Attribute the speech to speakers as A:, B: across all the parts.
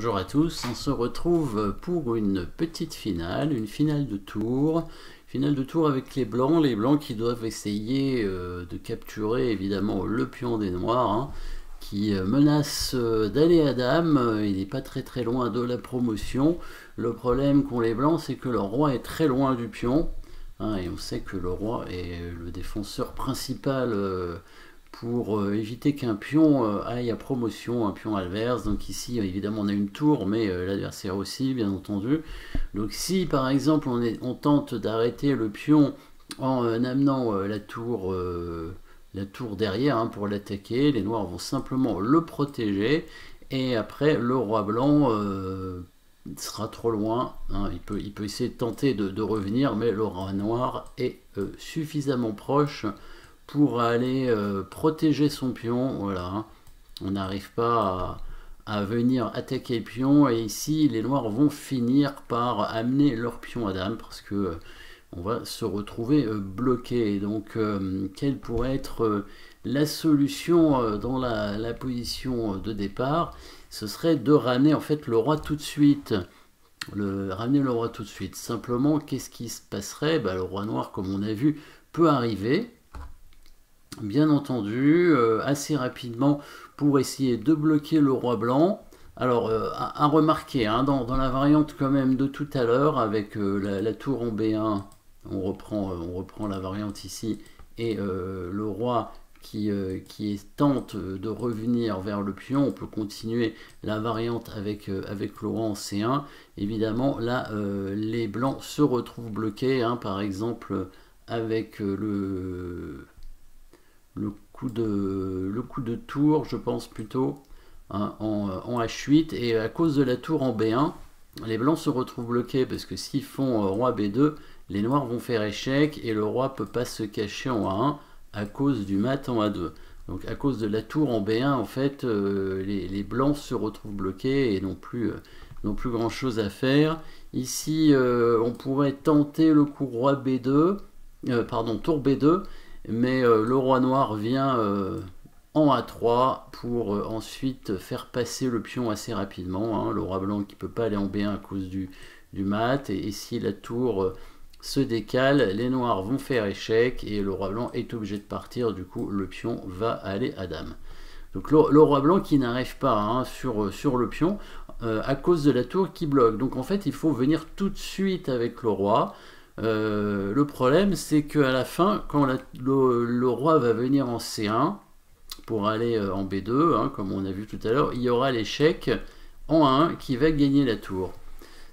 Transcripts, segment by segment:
A: Bonjour à tous, on se retrouve pour une petite finale, une finale de tour. Finale de tour avec les blancs qui doivent essayer de capturer évidemment le pion des noirs, hein, qui menace d'aller à dame. Il n'est pas très loin de la promotion. Le problème qu'ont les blancs, c'est que le roi est très loin du pion, hein, et on sait que le roi est le défenseur principal pour éviter qu'un pion aille à promotion, un pion adverse. Donc ici, évidemment, on a une tour, mais l'adversaire aussi, bien entendu. Donc si, par exemple, on tente d'arrêter le pion en amenant la tour derrière, hein, pour l'attaquer, les noirs vont simplement le protéger. Et après, le roi blanc sera trop loin, hein. Il peut essayer de tenter de revenir, mais le roi noir est suffisamment proche pour aller protéger son pion. Voilà, hein. On n'arrive pas à venir attaquer le pion, et ici les noirs vont finir par amener leur pion à dame parce que on va se retrouver bloqué. Donc quelle pourrait être la solution dans la position de départ? Ce serait de ramener en fait le roi tout de suite. Ramener le roi tout de suite. Simplement, qu'est-ce qui se passerait? Le roi noir, comme on a vu, peut arriver, bien entendu, assez rapidement pour essayer de bloquer le roi blanc. Alors, à remarquer, hein, dans la variante quand même de tout à l'heure, avec la tour en B1, on reprend la variante ici, et le roi qui tente de revenir vers le pion. On peut continuer la variante avec le roi en C1. Évidemment, là, les blancs se retrouvent bloqués, hein, par exemple, avec le coup de tour, je pense plutôt, hein, en H8, et à cause de la tour en B1, les blancs se retrouvent bloqués parce que s'ils font roi B2, les noirs vont faire échec et le roi peut pas se cacher en A1 à cause du mat en A2. Donc à cause de la tour en B1, en fait, les blancs se retrouvent bloqués et n'ont plus grand chose à faire. Ici, on pourrait tenter le coup roi B2, tour B2, mais le roi noir vient en A3 pour ensuite faire passer le pion assez rapidement, hein. Le roi blanc qui ne peut pas aller en B1 à cause du mat, et si la tour se décale, les noirs vont faire échec et le roi blanc est obligé de partir. Du coup, le pion va aller à dame. Donc le roi blanc qui n'arrive pas, hein, sur le pion à cause de la tour qui bloque. Donc en fait, il faut venir tout de suite avec le roi. Le problème, c'est qu'à la fin, quand le roi va venir en C1 pour aller en B2, hein, comme on a vu tout à l'heure, il y aura l'échec en A1 qui va gagner la tour.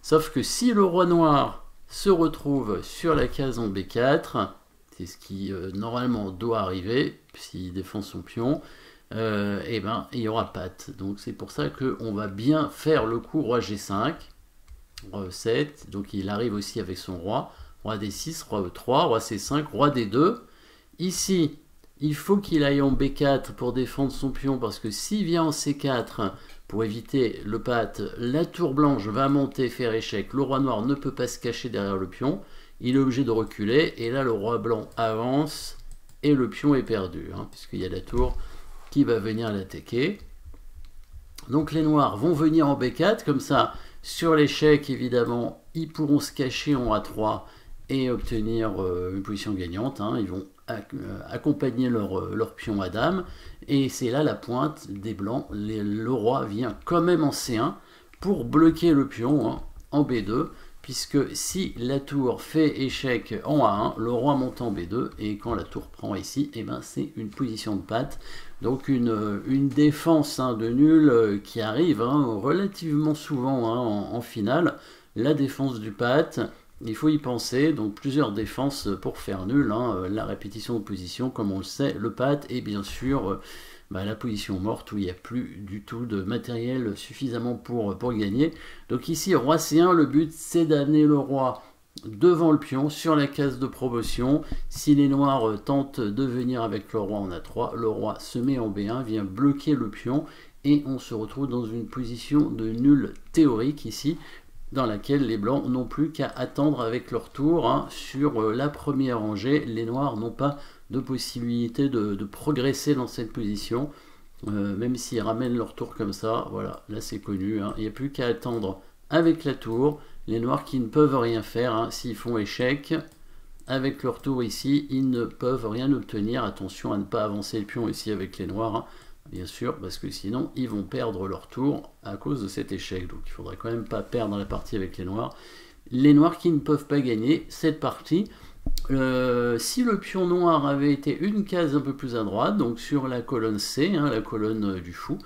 A: Sauf que si le roi noir se retrouve sur la case en B4, c'est ce qui normalement doit arriver s'il défend son pion, et ben il n'y aura patte. Donc c'est pour ça qu'on va bien faire le coup roi G5, roi E7, donc il arrive aussi avec son roi D6, roi E3, roi C5, roi D2. Ici, il faut qu'il aille en B4 pour défendre son pion, parce que s'il vient en C4, pour éviter le patte, la tour blanche va monter, faire échec. Le roi noir ne peut pas se cacher derrière le pion. Il est obligé de reculer, et là, le roi blanc avance, et le pion est perdu, hein, puisqu'il y a la tour qui va venir l'attaquer. Donc les noirs vont venir en B4, comme ça, sur l'échec, évidemment, ils pourront se cacher en A3 et obtenir une position gagnante, hein. Ils vont accompagner leur pion à dame, et c'est là la pointe des blancs. Le roi vient quand même en C1 pour bloquer le pion, hein, en B2, puisque si la tour fait échec en A1, le roi monte en B2, et quand la tour prend ici, et ben c'est une position de patte. Donc une défense, hein, de nul qui arrive, hein, relativement souvent, hein, en finale. La défense du patte, il faut y penser, donc plusieurs défenses pour faire nul, hein. La répétition de position, comme on le sait, le patte, et bien sûr la position morte où il n'y a plus du tout de matériel suffisamment pour gagner. Donc ici, roi C1, le but c'est d'amener le roi devant le pion sur la case de promotion. Si les noirs tentent de venir avec le roi en A3, le roi se met en B1, vient bloquer le pion, et on se retrouve dans une position de nul théorique ici, dans laquelle les blancs n'ont plus qu'à attendre avec leur tour, hein. Sur la première rangée, les noirs n'ont pas de possibilité de progresser dans cette position. même s'ils ramènent leur tour comme ça, voilà, là c'est connu, hein. Il n'y a plus qu'à attendre avec la tour. Les noirs qui ne peuvent rien faire, hein, s'ils font échec, avec leur tour ici, ils ne peuvent rien obtenir. Attention à ne pas avancer le pion ici avec les noirs, hein, bien sûr, parce que sinon ils vont perdre leur tour à cause de cet échec. Donc il faudrait quand même pas perdre la partie avec les noirs. Les noirs qui ne peuvent pas gagner cette partie. Si le pion noir avait été une case un peu plus à droite, donc sur la colonne C, hein, la colonne du fou,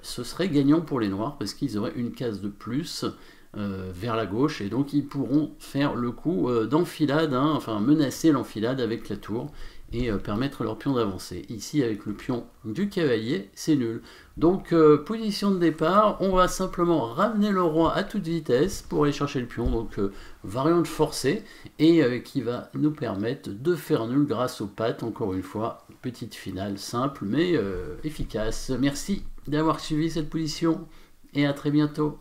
A: ce serait gagnant pour les noirs parce qu'ils auraient une case de plus vers la gauche et donc ils pourront faire le coup d'enfilade, hein, enfin menacer l'enfilade avec la tour et permettre leur pion d'avancer. Ici avec le pion du cavalier, c'est nul. Donc position de départ, on va simplement ramener le roi à toute vitesse pour aller chercher le pion, donc variante forcée, et qui va nous permettre de faire nul grâce aux pattes, encore une fois, petite finale simple mais efficace. Merci d'avoir suivi cette position et à très bientôt.